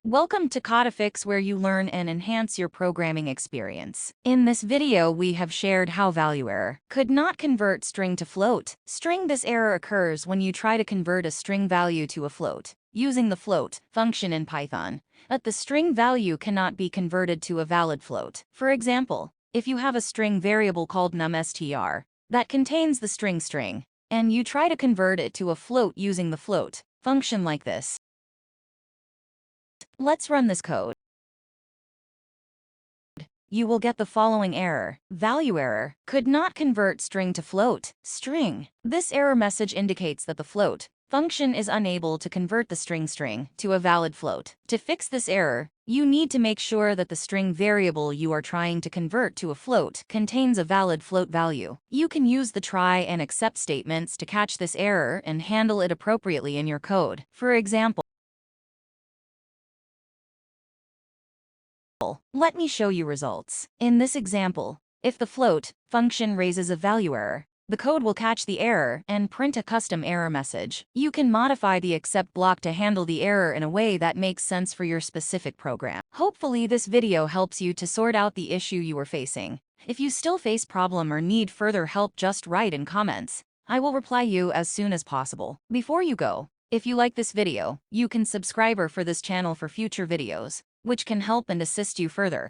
Welcome to Codifix, where you learn and enhance your programming experience. In this video, we have shared how ValueError could not convert string to float. This error occurs when you try to convert a string value to a float using the float function in Python, but the string value cannot be converted to a valid float. For example, if you have a string variable called numstr that contains the string, and you try to convert it to a float using the float function like this. Let's run this code. You will get the following error: ValueError could not convert string to float string. This error message indicates that the float function is unable to convert the string to a valid float. To fix this error, you need to make sure that the string variable you are trying to convert to a float contains a valid float value. You can use the try and except statements to catch this error and handle it appropriately in your code. For example, let me show you results. In this example, if the float function raises a value error, the code will catch the error and print a custom error message. You can modify the except block to handle the error in a way that makes sense for your specific program. Hopefully this video helps you to sort out the issue you are facing. If you still face problem or need further help, just write in comments. I will reply you as soon as possible. Before you go, if you like this video, you can subscribe for this channel for future videos, which can help and assist you further.